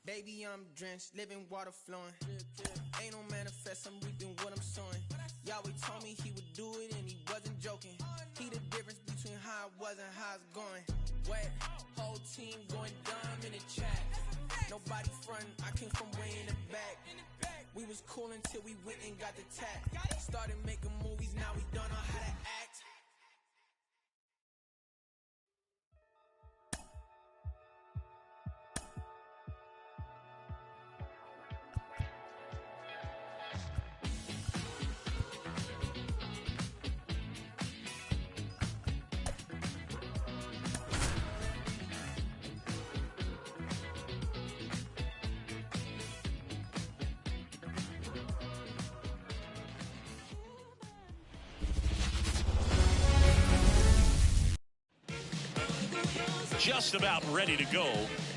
Baby, I'm drenched, living water flowing. Ain't no manifest, I'm reaping what I'm sowing. Yahweh told me he would do it and he wasn't joking. He the difference between how I was and how it's going. Wet, whole team going dumb in the chat. Nobody frontin', I came from way in the back. We was cool until we went and got the tap. Started making movies, now we don't know how to act. Just about ready to go.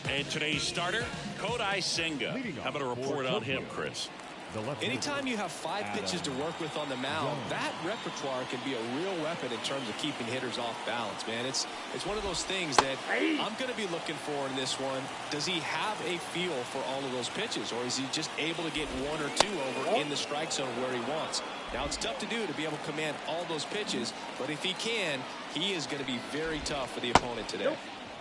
And today's starter, Kodai Senga. How about a report on him, Chris? Anytime you have 5 pitches to work with on the mound, that repertoire can be a real weapon in terms of keeping hitters off balance, man. It's one of those things that I'm going to be looking for in this one. Does he have a feel for all of those pitches, or is he just able to get 1 or 2 over in the strike zone where he wants? Now, it's tough to do to be able to command all those pitches, but if he can, he is going to be very tough for the opponent today.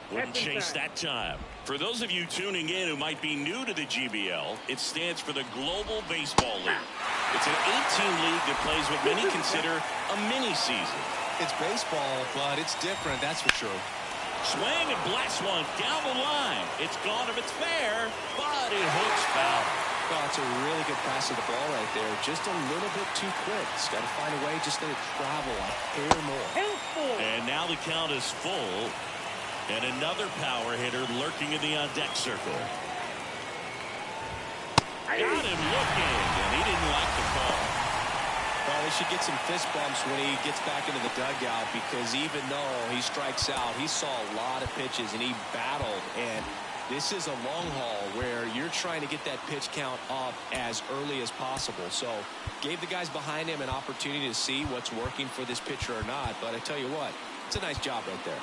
Wouldn't chase that time. For those of you tuning in who might be new to the GBL, it stands for the Global Baseball League. It's an 8-team league that plays what many consider a mini-season. It's baseball, but it's different, that's for sure. Swing and blast one down the line. It's gone if it's fair, but it hooks foul. Oh, it's a really good pass of the ball right there. Just a little bit too quick. It's got to find a way just to travel a hair more. And now the count is full. And another power hitter lurking in the on-deck circle. Got him looking, and he didn't like the call. Well, they should get some fist bumps when he gets back into the dugout, because even though he strikes out, he saw a lot of pitches, and he battled. And this is a long haul where you're trying to get that pitch count up as early as possible. So gave the guys behind him an opportunity to see what's working for this pitcher or not. But I tell you what, it's a nice job right there.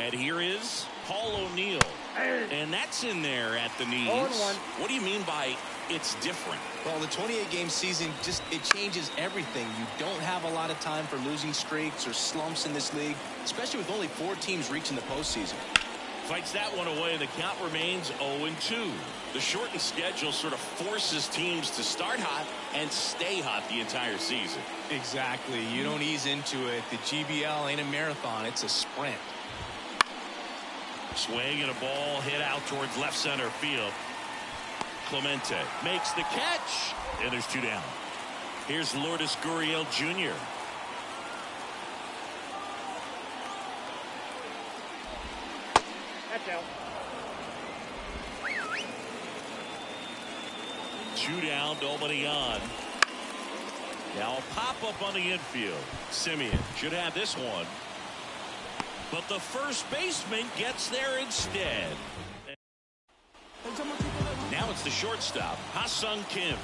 And here is Paul O'Neill. And that's in there at the knees. What do you mean by it's different? Well, the 28-game season, it changes everything. You don't have a lot of time for losing streaks or slumps in this league, especially with only 4 teams reaching the postseason. Fights that one away, and the count remains 0-2. The shortened schedule sort of forces teams to start hot and stay hot the entire season. Exactly. You don't ease into it. The GBL ain't a marathon. It's a sprint. Swing and a ball hit out towards left center field. Clemente makes the catch, and there's 2 down. Here's Lourdes Gurriel Jr. That's out. 2 down, nobody on. Now a pop-up on the infield. Simeon should have this one. But the first baseman gets there instead. Now it's the shortstop, Ha-Sung Kim.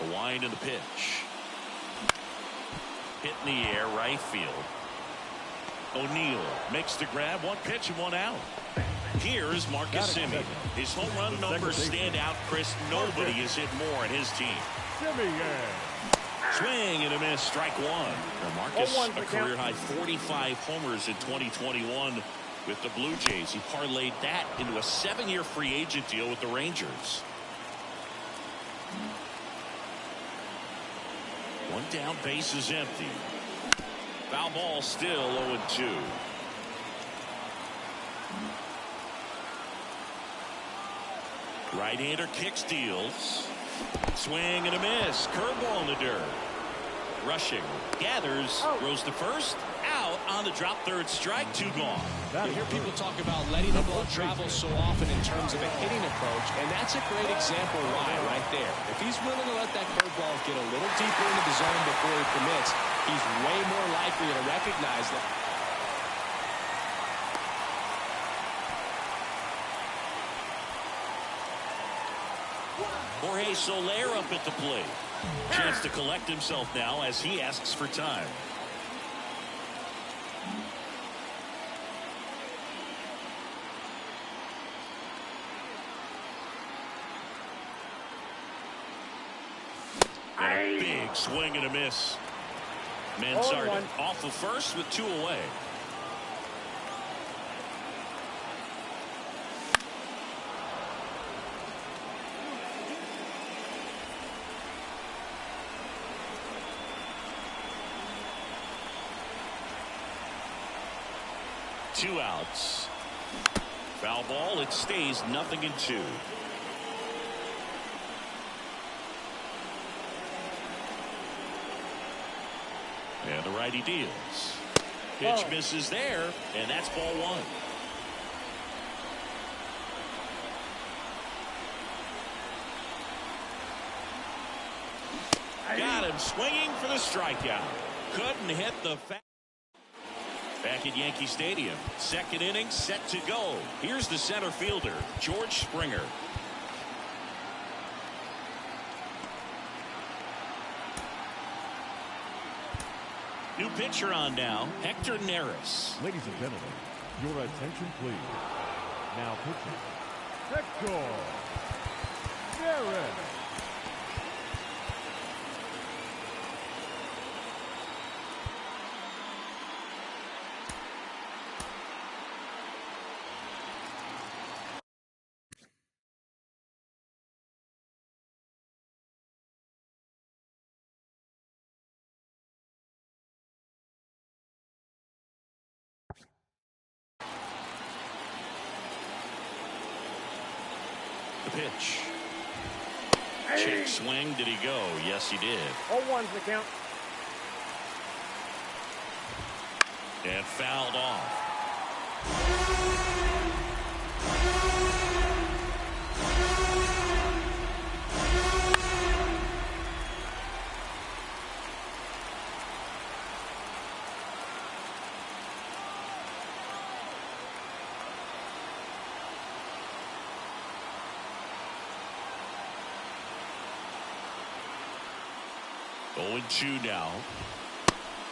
A wind in the pitch. Hit in the air, right field. O'Neill makes the grab, 1 pitch and 1 out. Here's Marcus Simeon. His home run numbers stand out, Chris. Nobody has hit more in his team. Swing and a miss, strike 1. Now Marcus, a career-high 45 homers in 2021 with the Blue Jays. He parlayed that into a 7-year free agent deal with the Rangers. 1 down, base is empty. Foul ball, still 0-2. Right-hander kick steals. Swing and a miss. Curveball in the dirt. Rushing. Gathers. Throws to first. Out on the drop, 3rd strike. 2 gone. You hear people talk about letting the ball travel so often in terms of a hitting approach, and that's a great example why right there. If he's willing to let that curveball get a little deeper into the zone before he commits, he's way more likely to recognize that. Jorge Soler up at the plate. Chance to collect himself now as he asks for time. And a big swing and a miss. Manzardo off of first with 2 away. Two outs. Foul ball. It stays 0-2. And the righty deals. Pitch misses there, and that's ball 1. Got him swinging for the strikeout. Couldn't hit the back at Yankee Stadium. Second inning set to go. Here's the center fielder, George Springer. New pitcher on now, Hector Neris. Ladies and gentlemen, your attention please. Now pitching, Hector Neris. The pitch. Check swing. Did he go? Yes, he did. 0-1's the count. And fouled off. Going 2 now.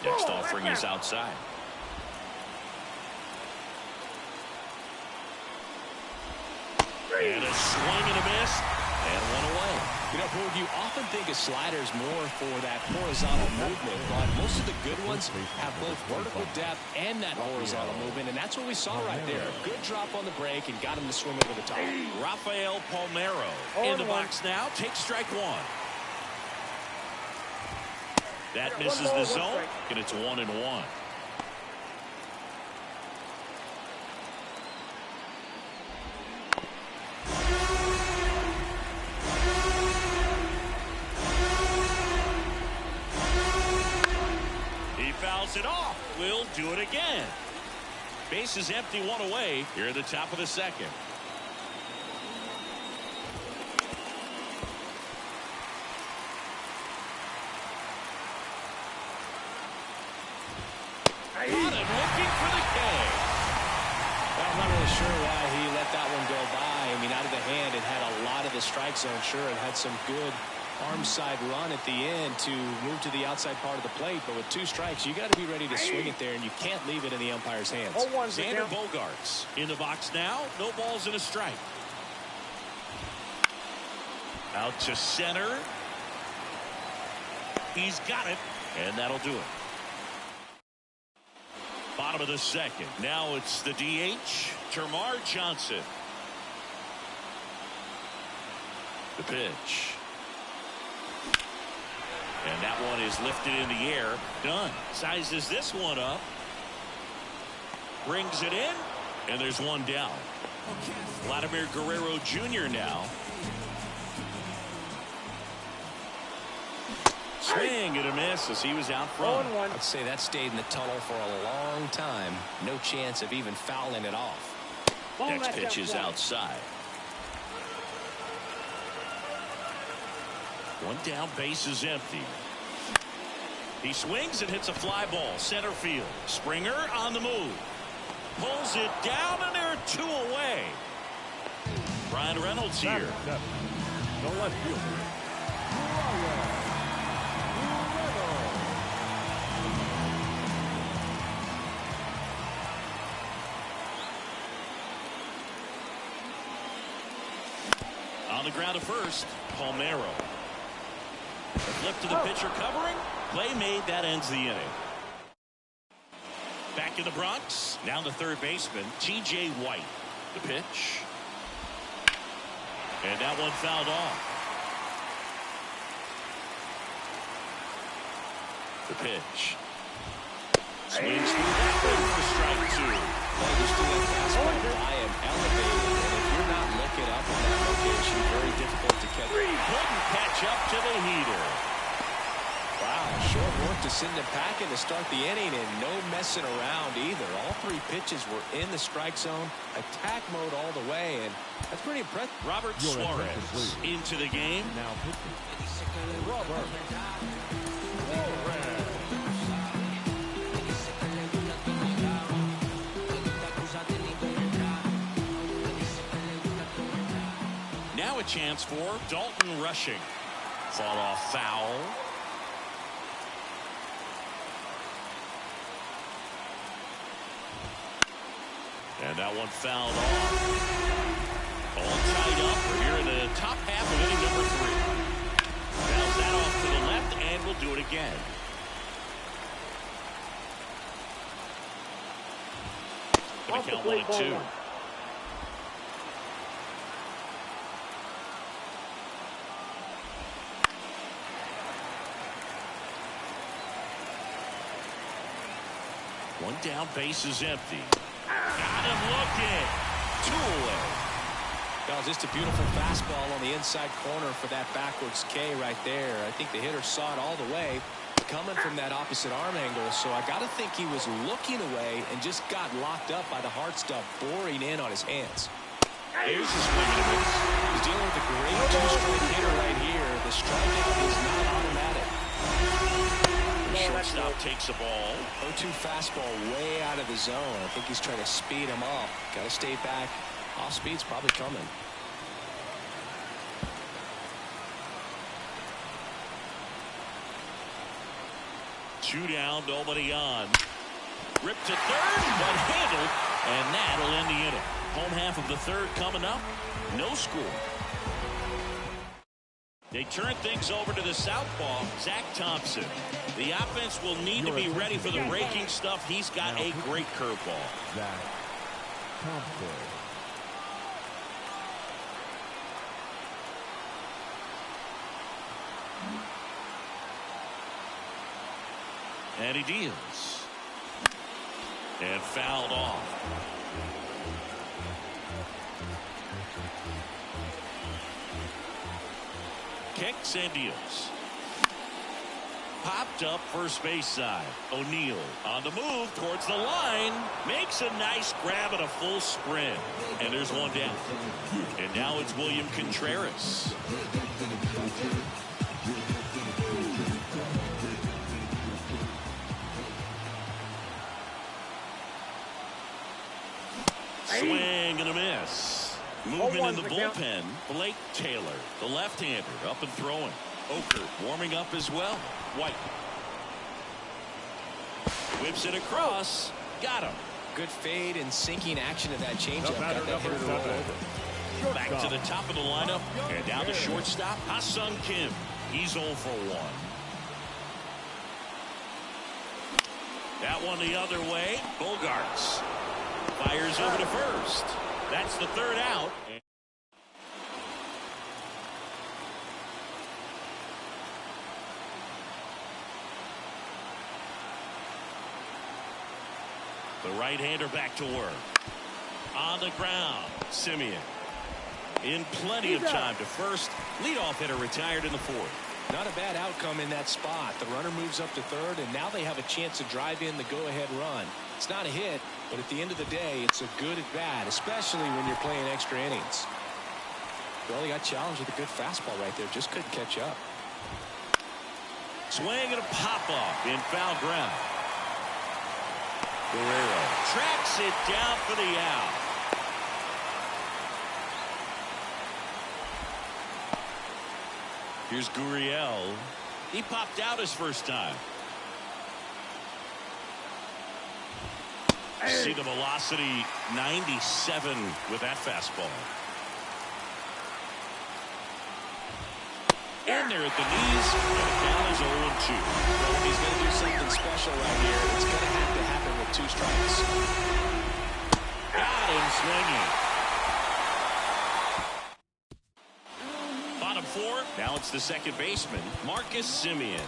Next offering is outside. And a swing and a miss. And 1 away. You know, Boog, you often think of sliders more for that horizontal movement, but most of the good ones have both vertical depth and that horizontal movement, and that's what we saw right there. Good drop on the break and got him to swing over the top. Rafael Palmeiro in the box now. Takes strike 1. That misses the zone, and it's 1-1. He fouls it off. Will do it again. Base is empty, 1 away here at the top of the second. Got him looking for the K. Well, I'm not really sure why he let that one go by. I mean, out of the hand, it had a lot of the strike zone. Sure, it had some good arm side run at the end to move to the outside part of the plate. But with 2 strikes, you got to be ready to swing it there, and you can't leave it in the umpire's hands. Xander Bogaerts in the box now. No balls and a strike. Out to center. He's got it, and that'll do it. Bottom of the second. Now it's the DH, Termarr Johnson. The pitch. And that one is lifted in the air. Done. Sizes this one up. Brings it in. And there's 1 down. Vladimir Guerrero Jr. now. Swing and a miss as he was out front. I'd say that stayed in the tunnel for a long time. No chance of even fouling it off. Next pitch is outside. One down, base is empty. He swings and hits a fly ball center field. Springer on the move, pulls it down, and there are 2 away. Brian Reynolds here. The left fielder. On the ground to first, Palmeiro. A flip to the pitcher covering. Play made. That ends the inning. Back in the Bronx. Now the third baseman, T.J. White. The pitch. And that one fouled off. The pitch. Swings through that one for strike 2. Well, just do that fastball fly and elevate it. And if you're not looking up in that location, very difficult to catch. Couldn't catch up to the heater. Wow, short work to send him packing to start the inning, and no messing around either. All 3 pitches were in the strike zone, attack mode all the way, and that's pretty impressive. Robert Suarez into the game. Now pitching. Robert. Now a chance for Dalton Rushing. Fall off foul. And that one fouled off. All tied up. We're here in the top half of inning number 3. Fouls that off to the left, and we'll do it again. Gonna count 1-2. One down, base is empty. Got him looking. 2 away. That was just a beautiful fastball on the inside corner for that backwards K right there. I think the hitter saw it all the way coming from that opposite arm angle, so I got to think he was looking away and just got locked up by the hard stuff boring in on his hands. Here's the swing and a miss. He's dealing with a great 2-strike hitter right here. The strikeout is not automatic. The shortstop takes the ball. 0-2 fastball way out of the zone. I think he's trying to speed him up. Got to stay back. Off speed's probably coming. Two down, nobody on. Ripped to third, but handled, and that'll end the inning. Home half of the third coming up. No score. They turn things over to the southpaw, Zach Thompson. The offense will need to be ready for the raking stuff. He's got a great curveball. Zach Thompson. And he deals. And fouled off. Kicks and deals. Popped up first base side. O'Neill on the move towards the line. Makes a nice grab and a full sprint. And there's one down. And now it's William Contreras. Swing and a miss. Movement in the bullpen. Blake Taylor, the left-hander, up and throwing. Oker warming up as well. White whips it across. Got him. Good fade and sinking action of that changeup. Got that hitter to roll over. Back to the top of the lineup. And down to shortstop, Ha-Sung Kim. He's 0 for 1. That one the other way. Bogarts fires over to first. That's the third out. The right-hander back to work. On the ground, Simeon. In plenty of time to first. Leadoff hitter retired in the fourth. Not a bad outcome in that spot. The runner moves up to third, and now they have a chance to drive in the go-ahead run. It's not a hit, but at the end of the day, it's a good at-bat, especially when you're playing extra innings. Well, he got challenged with a good fastball right there. Just couldn't catch up. Swing and a pop-off in foul ground. Guerrero tracks it down for the out. Here's Gurriel. He popped out his first time. See the velocity, 97 with that fastball. In there at the knees, and the count is 0-2. Well, if he's going to do something special right here, it's going to have to happen with 2 strikes. Got him swinging. Bottom 4. Now it's the second baseman, Marcus Semien.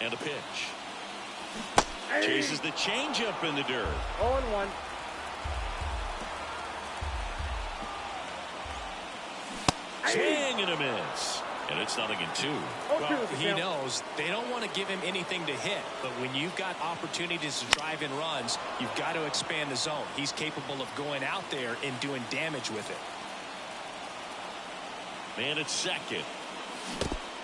And a pitch. Chases the changeup in the dirt. 0-1. Swing and a miss. And it's 0-2. Well, he knows they don't want to give him anything to hit, but when you've got opportunities to drive in runs, you've got to expand the zone. He's capable of going out there and doing damage with it. Man at second.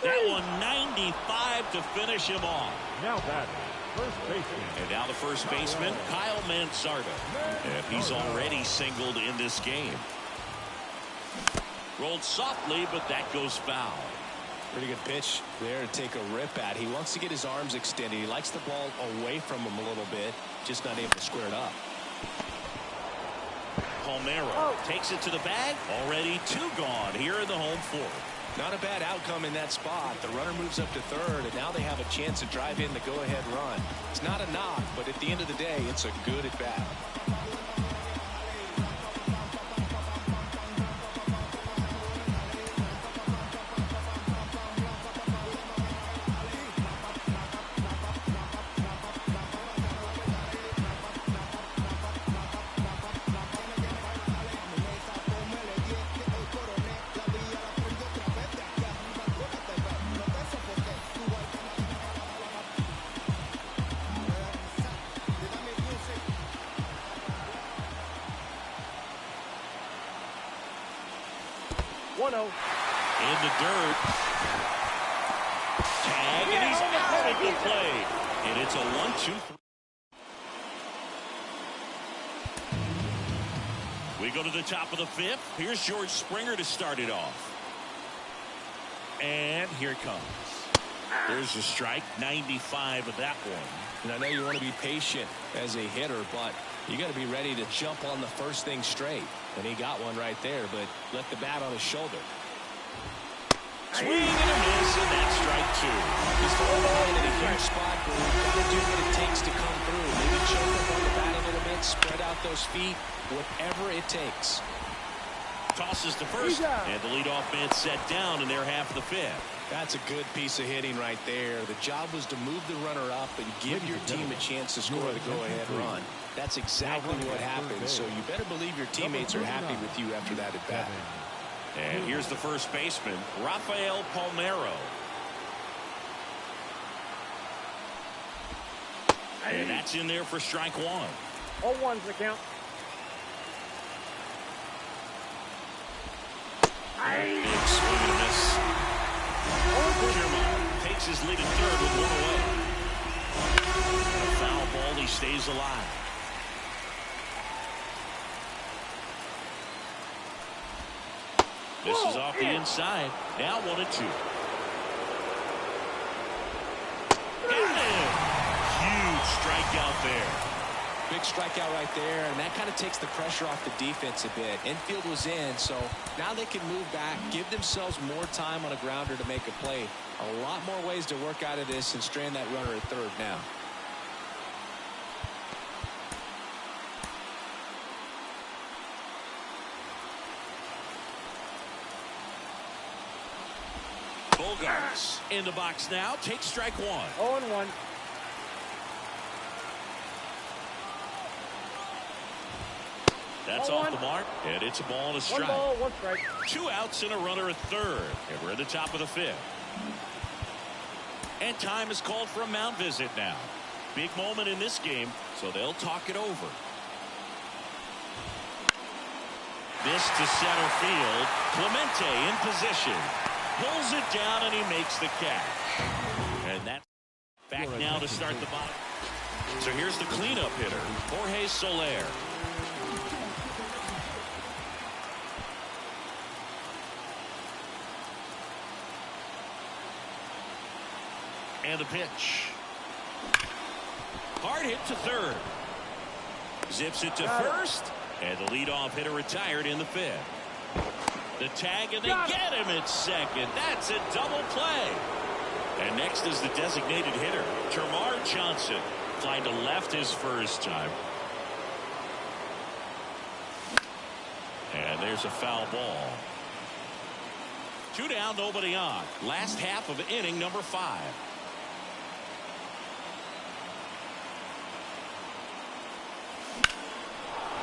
That one 95 to finish him off. Now batting, first baseman. And now the first baseman, Kyle Manzardo. And he's already singled in this game. Rolled softly, but that goes foul. Pretty good pitch there to take a rip at. He wants to get his arms extended. He likes the ball away from him a little bit, just not able to square it up. Palmeiro takes it to the bag. Already 2 gone here in the home 4th. Not a bad outcome in that spot. The runner moves up to third, and now they have a chance to drive in the go-ahead run. It's not a knock, but at the end of the day, it's a good at-bat. In the dirt. Tag, and he's out at the plate. And it's a 1-2-3. We go to the top of the 5th. Here's George Springer to start it off. And here it comes. There's a strike, 95 of that one. And I know you want to be patient as a hitter, but you got to be ready to jump on the first thing straight. And he got one right there, but left the bat on his shoulder. Swing and a miss, and that's strike 2. He's falling behind in a huge spot, but we've got to do what it takes to come through. Maybe choke up on the bat a little bit, spread out those feet, whatever it takes. Tosses to first, and the leadoff man set down in their half of the 5th. That's a good piece of hitting right there. The job was to move the runner up and give your team a chance to score the go-ahead run. That's exactly what happened, so you better believe your teammates are happy with you after that at-bat. And here's the first baseman, Rafael Palmeiro. And that's in there for strike 1. 0-1's the count. Big swing and a miss. Kiermaier takes his lead at third with 1 away. A foul ball, he stays alive. This is off the inside. Now 1-2. Got him. Huge strikeout there. Big strikeout right there, and that kind of takes the pressure off the defense a bit. Infield was in, so now they can move back, give themselves more time on a grounder to make a play. A lot more ways to work out of this and strand that runner at third now. Bogarts in the box now. Takes strike 1. 0-1. That's off the mark, and it's a ball and a strike. 1 ball, 1 strike. 2 outs and a runner at third. And we're at the top of the 5th. And time is called for a mound visit now. Big moment in this game, so they'll talk it over. This to center field. Clemente in position. Pulls it down and he makes the catch. And that's back now to start the bottom. So here's the cleanup hitter, Jorge Soler. And the pitch. Hard hit to third. Zips it to first. And the leadoff hitter retired in the fifth. The tag, and they get him at second. That's a double play. And next is the designated hitter, Termarr Johnson. Flying to left his first time. And there's a foul ball. 2 down, nobody on. Last half of inning number 5.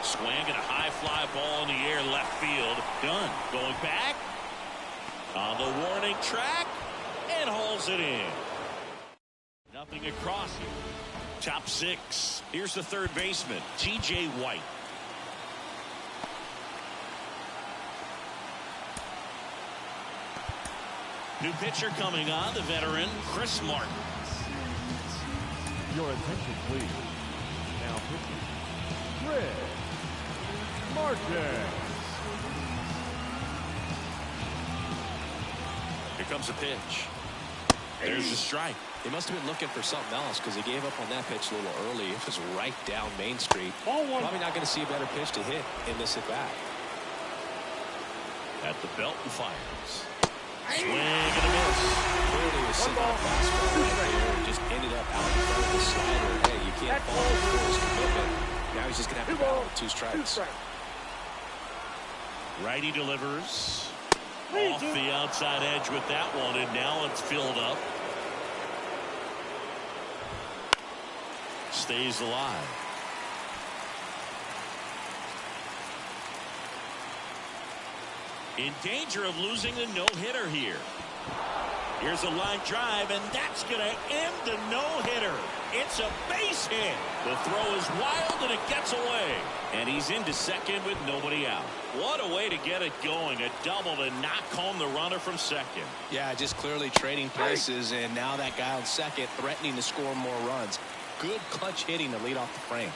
Swing and a high fly ball in the air, left field. Done. Going back on the warning track and hauls it in. Nothing across here. Top 6. Here's the third baseman, T.J. White. New pitcher coming on, the veteran, Chris Martin. Your attention, please. Now pitching, Chris Martin. Here comes a pitch. There's a strike. He must have been looking for something else because he gave up on that pitch a little early. It was right down Main Street. Probably not going to see a better pitch to hit in this at bat. At the belt and fires. Swing and a miss. Clearly was sitting on fastball right there and just ended up out in front of the slider. Hey, you can't fall for his commitment. Now he's just going to have to battle with 2 strikes. Righty delivers. Off the outside edge with that one, and now it's filled up. Stays alive. In danger of losing the no-hitter here. Here's a line drive, and that's going to end the no-hitter. It's a base hit. The throw is wild, and it gets away. And he's into second with nobody out. What a way to get it going. A double to knock home the runner from second. Yeah, just clearly trading places, and now that guy on second threatening to score more runs. Good clutch hitting to lead off the frame.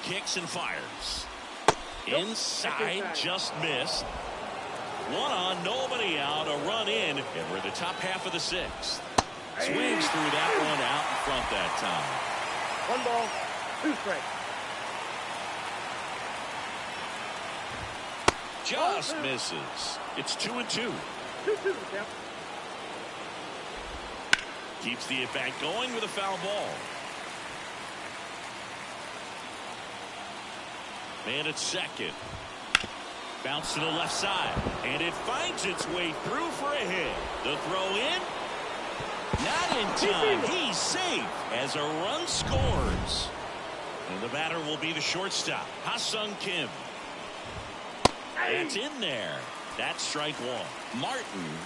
Kicks and fires. Inside, just missed. 1 on, nobody out, a run in, and we're the top half of the 6th. Swings through that one out in front that time. 1 ball, 2 strikes. Just misses. It's 2-2. 2-2, count. Keeps the at-bat going with a foul ball. Man at second. Bounce to the left side. And it finds its way through for a hit. The throw in. Not in time. He's safe as a run scores. And the batter will be the shortstop, Ha-Sung Kim. That's in there. That's strike 1. Martin,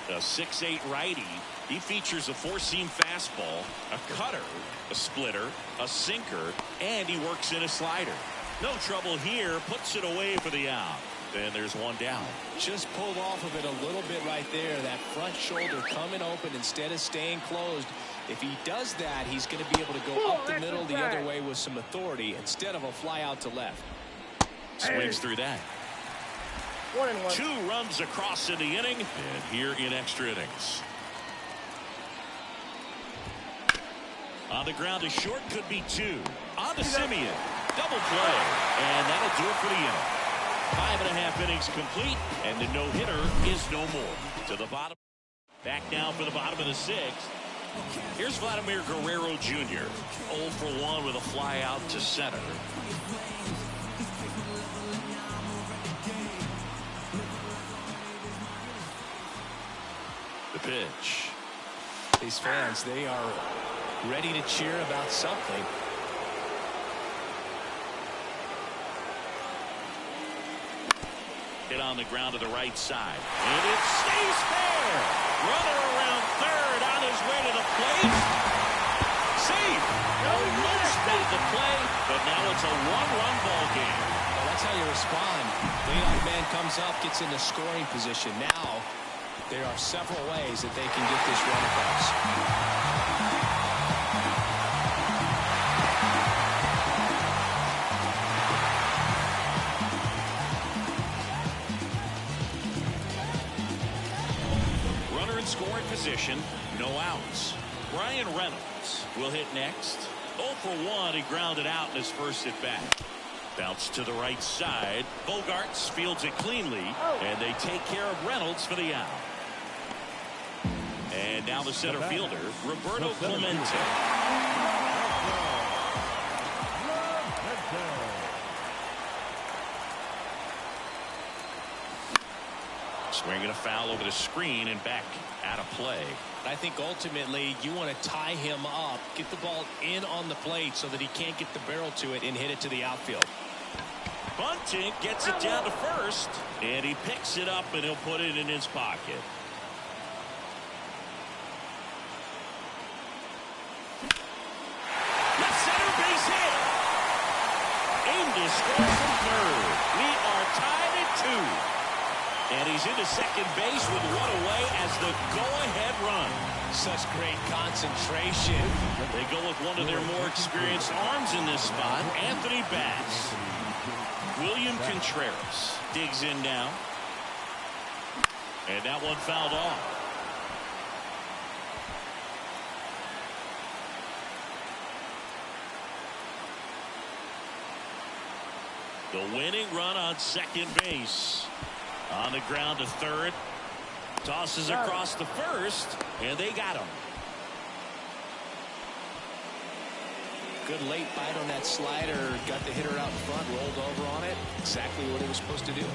a 6'8" righty. He features a 4-seam fastball, a cutter, a splitter, a sinker, and he works in a slider. No trouble here. Puts it away for the out. And there's 1 down. Just pulled off of it a little bit right there. That front shoulder coming open instead of staying closed. If he does that, he's going to be able to go up the middle the other way with some authority instead of a fly out to left. Swings through that. 1-1. 2 runs across in the inning, and here in extra innings. On the ground to short, could be 2. On to Simeon. Double play, and that'll do it for the inning. 5.5 innings complete, and the no-hitter is no more. To the bottom. Back now for the bottom of the 6th. Here's Vladimir Guerrero Jr. 0 for 1 with a fly out to center. The pitch. These fans, they are ready to cheer about something. Hit on the ground to the right side. And it stays fair. Runner around third on his way to the plate. Safe. Almost made the play, but now it's a one-run ball game. Well, that's how you respond. Lead-off man comes up, gets into scoring position. Now there are several ways that they can get this run across. Scoring position, no outs. Brian Reynolds will hit next. 0 for 1, he grounded out in his first at bat. Bounce to the right side. Bogarts fields it cleanly, and they take care of Reynolds for the out. And now the center fielder, Roberto Clemente. Swinging a foul over the screen and back out of play. I think ultimately you want to tie him up, get the ball in on the plate so that he can't get the barrel to it and hit it to the outfield. Bunting gets it down to first, and he picks it up and he'll put it in his pocket. Left center base hit. Aimed to score from third. We are tied at 2. And he's into second base with one away as the go-ahead run. Such great concentration. They go with one of their more experienced arms in this spot, Anthony Bass. William Contreras digs in now. And that one fouled off. The winning run on second base. On the ground to third. Tosses across the first, and they got him. Good late bite on that slider. Got the hitter out in front, rolled over on it. Exactly what he was supposed to do.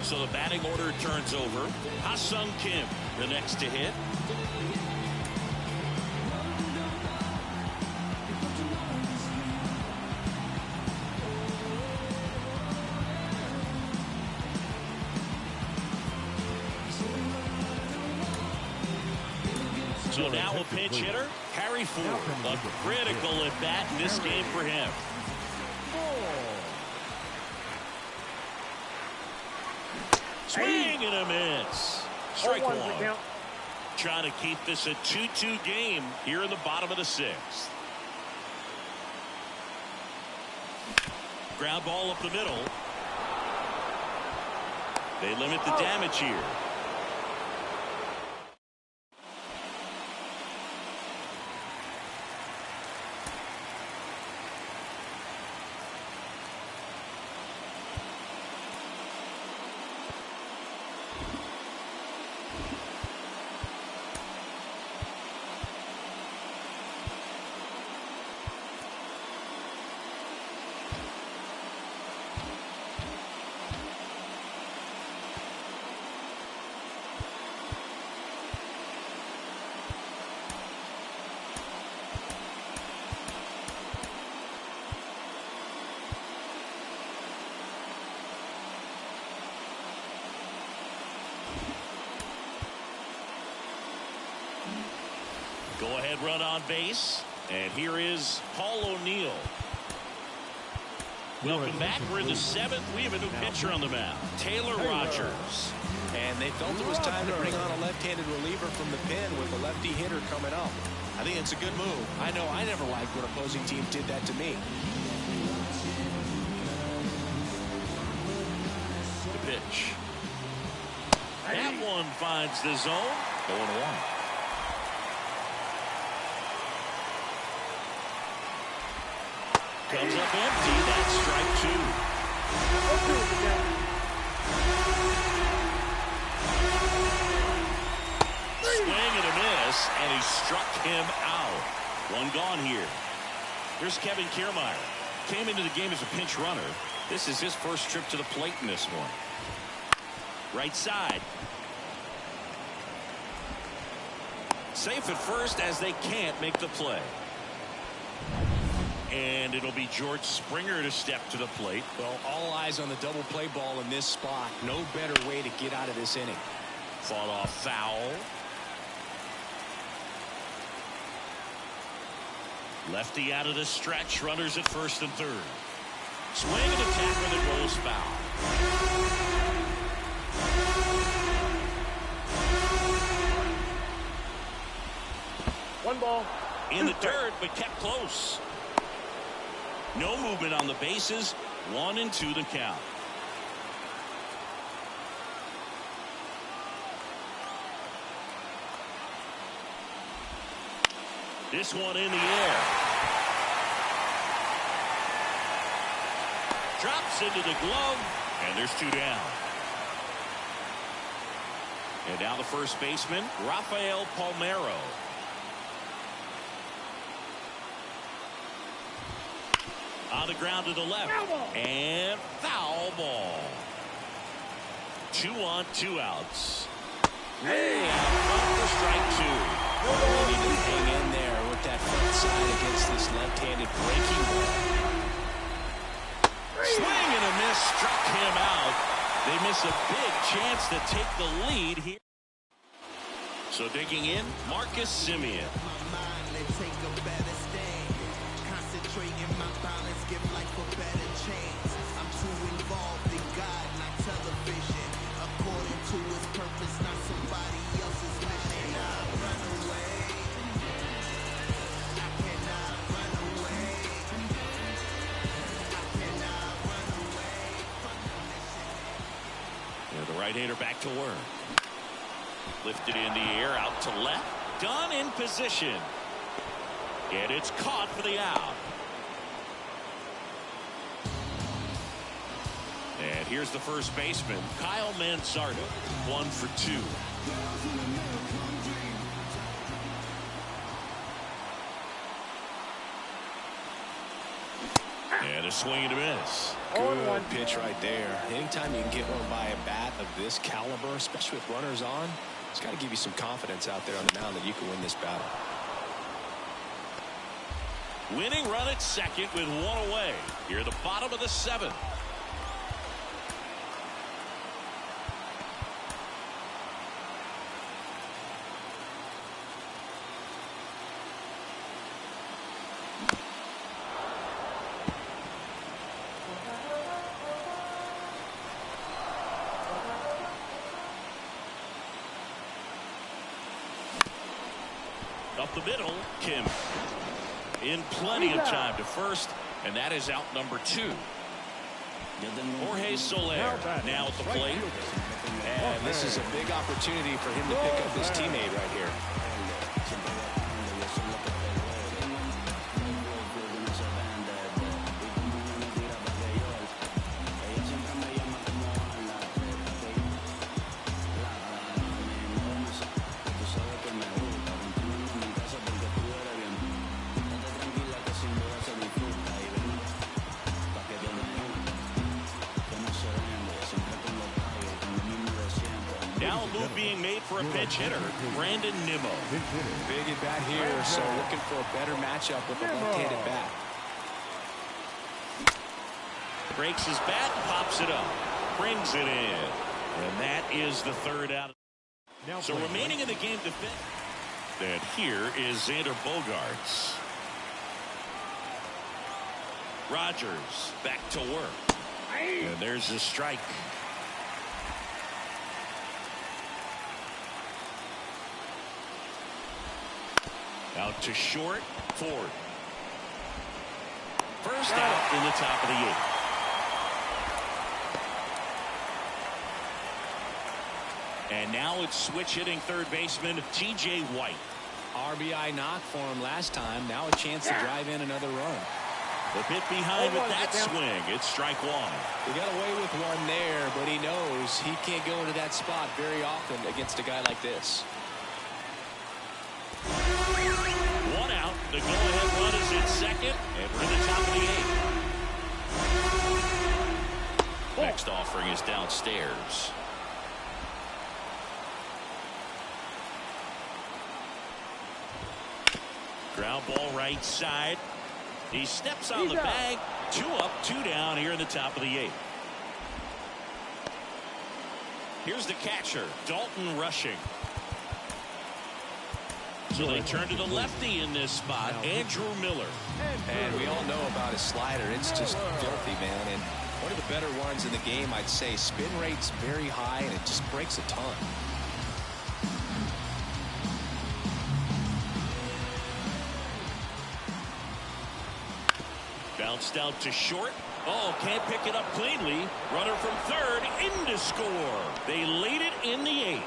So the batting order turns over. Ha-Sung Kim, the next to hit. So now a pinch hitter, Harry Ford. A critical at bat in this game for him. Swing and a miss. Strike one. Trying to keep this a 2-2 game here in the bottom of the 6th. Ground ball up the middle. They limit the damage here. Go-ahead run on base. And here is Paul O'Neill. Welcome back. We're in the 7th. We have a new pitcher on the mound, Taylor Rogers. And they felt it was time to bring on a left-handed reliever from the pen with a lefty hitter coming up. I think it's a good move. I know I never liked when opposing teams did that to me. The pitch. That one finds the zone. 0-1. Comes up empty. That's strike 2. Swing and a miss, and he struck him out. One gone here. Here's Kevin Kiermaier. Came into the game as a pinch runner. This is his first trip to the plate in this one. Right side. Safe at first as they can't make the play. And it'll be George Springer to step to the plate. Well, all eyes on the double play ball in this spot. No better way to get out of this inning. Fought off foul. Lefty out of the stretch. Runners at first and third. Swing and attack with it rolls foul. One ball. In the dirt, but kept close. No movement on the bases. 1-2 the count. This one in the air. Drops into the glove, and there's 2 down. And now the first baseman, Rafael Palmeiro. On the ground to the left. And foul ball. 2 on, 2 outs. Way out front for strike 2. They need to hang in there with that front side against this left-handed breaking ball. Swing and a miss, struck him out. They miss a big chance to take the lead here. So digging in, Marcus Semien. I'm too involved in God, not television. According to his purpose, not somebody else's mission. I run away. I cannot run away. I cannot run away from the mission. And the right-hander back to work. Lifted in the air, out to left. Done in position. And it's caught for the out. And here's the first baseman, Kyle Manzardo, 1 for 2. And a swing and a miss. Good pitch right there. Anytime you can get one by a bat of this caliber, especially with runners on, it's got to give you some confidence out there on the mound that you can win this battle. Winning run at second with 1 away. Here at the bottom of the 7th. Up the middle, Kim. In plenty of time to first, and that is out number 2. Jorge Soler now at the plate. And this is a big opportunity for him to pick up his teammate right here. Now a move being made for a pinch hitter, Brandon Nimmo. Big at bat here, so looking for a better matchup with a left-handed bat. Breaks his bat, pops it up, brings it in. And that is the 3rd out. So remaining in the game to fit. And here is Xander Bogaerts. Rogers back to work. And there's a strike. Out to short, Ford. First out in the top of the 8th. And now it's switch hitting third baseman T.J. White. RBI knock for him last time. Now a chance to drive in another run. The bit behind with that swing. It's strike 1. He got away with one there, but he knows he can't go into that spot very often against a guy like this. 1 out. The go-ahead run is in second, and we're in the top of the 8th. Next offering is downstairs. Ground ball right side. He steps on the bag. 2 up, 2 down here in the top of the 8th. Here's the catcher, Dalton rushing. So they turn to the lefty in this spot, Andrew Miller. And we all know about his slider. It's just filthy, man. And one of the better ones in the game, I'd say. Spin rate's very high, and it just breaks a ton. Bounced out to short. Oh, can't pick it up cleanly. Runner from third in to score. They laid it in the 8th.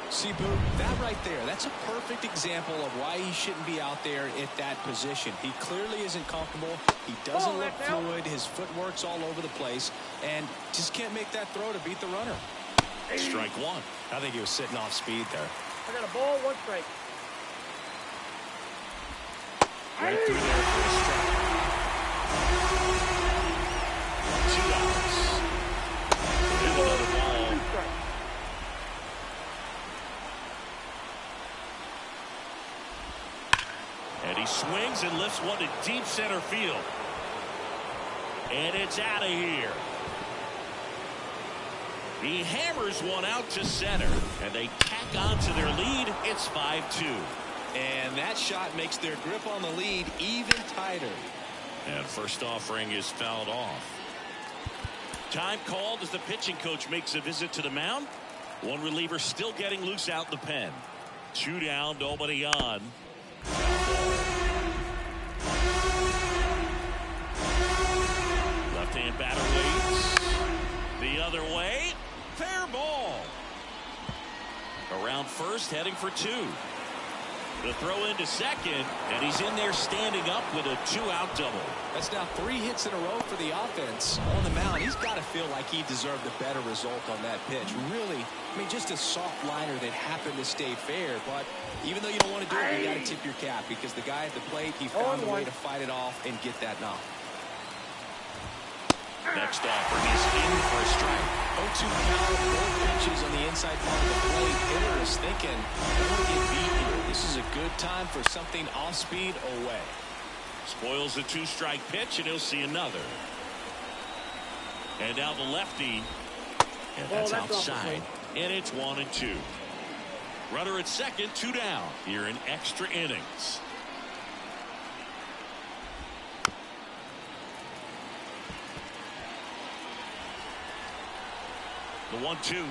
See, Boo, that right there, that's a perfect example of why he shouldn't be out there at that position. He clearly isn't comfortable. He doesn't look fluid. His footwork's all over the place, and just can't make that throw to beat the runner. Strike 1. I think he was sitting off speed there. I got a ball, 1 strike. Right through there for a strike. 2 outs. Here's another ball. 2 strikes. And he swings and lifts one to deep center field. And it's out of here. He hammers one out to center. And they tack on to their lead. It's 5-2. And that shot makes their grip on the lead even tighter. And first offering is fouled off. Time called as the pitching coach makes a visit to the mound. One reliever still getting loose out in the pen. 2 down, nobody on. Left-hand batter waits. The other way. Fair ball. Around first, heading for 2. The throw into second, and he's in there standing up with a 2-out double. That's now 3 hits in a row for the offense. On the mound, he's got to feel like he deserved a better result on that pitch. Really, I mean, just a soft liner that happened to stay fair. But even though you don't want to do it, you got to tip your cap because the guy at the plate, he found a way to fight it off and get that knock. Next offer, he's in for a strike. 0-2 count, both pitches on the inside part of the plate. Hitter is thinking, I want to get beat here. This is a good time for something off speed away. Spoils the 2-strike pitch, and he'll see another. And now the lefty. And that's outside. And it's 1-2. Runner at second, 2 down. Here in extra innings. The 1-2.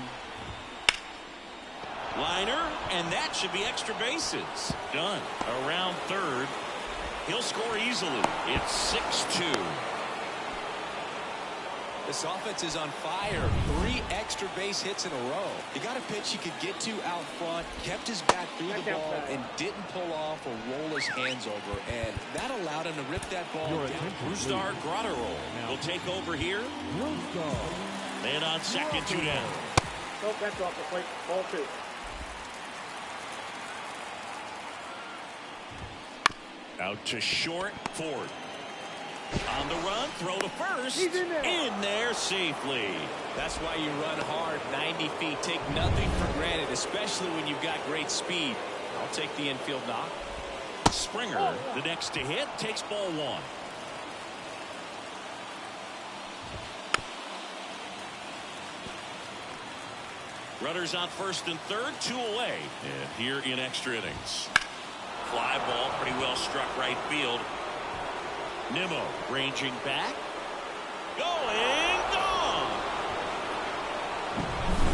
Liner, and that should be extra bases. Done. Around third. He'll score easily. It's 6-2. This offense is on fire. 3 extra base hits in a row. He got a pitch he could get to out front, kept his back through the ball, and didn't pull off or roll his hands over. And that allowed him to rip that ball down. Brusdar Graterol will take over here. Man on second, 2 down. Nope, that's off the plate. Ball 2. Out to short, Ford. On the run, throw to first. He's in there. In there safely. That's why you run hard 90 feet. Take nothing for granted, especially when you've got great speed. I'll take the infield knock. Springer, the next to hit, takes ball 1. Runners on first and third, 2 away. And here in extra innings. Fly ball pretty well struck right field. Nimmo ranging back. Going, gone.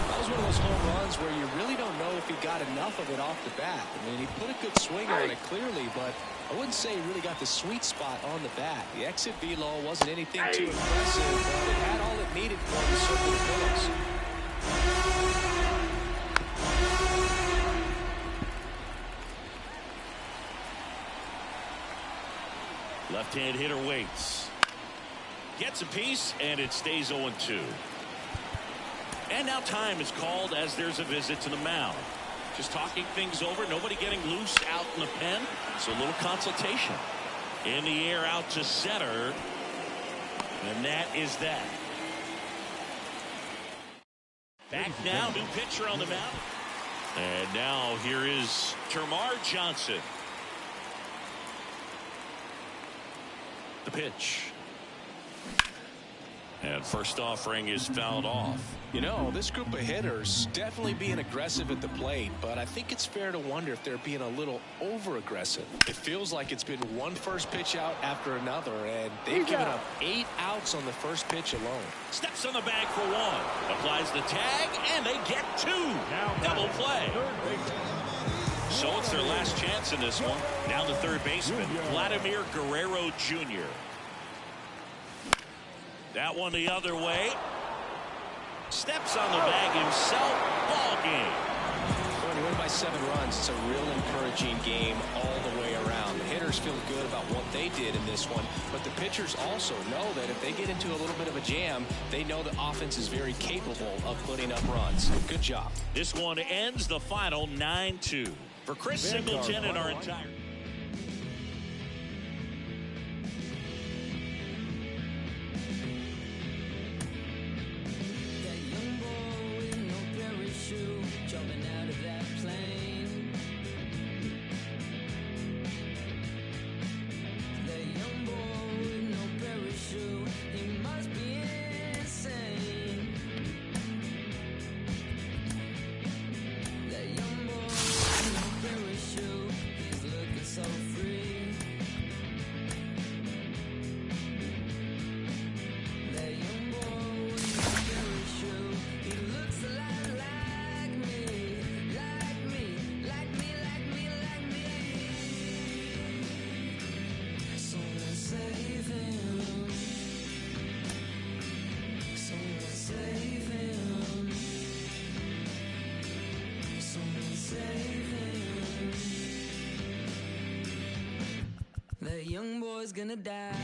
That was one of those home runs where you really don't know if he got enough of it off the bat. I mean, he put a good swing on it clearly, but I wouldn't say he really got the sweet spot on the bat. The exit velo wasn't anything too impressive, but it had all it needed for him to circle the pillows. Left-hand hitter waits. Gets a piece, and it stays 0-2. And now time is called as there's a visit to the mound. Just talking things over. Nobody getting loose out in the pen. So a little consultation. In the air out to center. And that is that. Back now, new pitcher on the mound. And now here is Termarr Johnson. The pitch. And first offering is fouled off. You know, this group of hitters definitely being aggressive at the plate, but I think it's fair to wonder if they're being a little over-aggressive. It feels like it's been one first pitch out after another, and they've given up 8 outs on the first pitch alone. Steps on the bag for 1. Applies the tag, and they get 2. Double play. So it's their last chance in this one. Now the third baseman, Vladimir Guerrero Jr. That one the other way. Steps on the bag himself. Ball game. When you win by 7 runs, it's a real encouraging game all the way around. The hitters feel good about what they did in this one, but the pitchers also know that if they get into a little bit of a jam, they know the offense is very capable of putting up runs. Good job. This one ends the final 9-2. For Chris Singleton and our entire... The young boy's gonna die.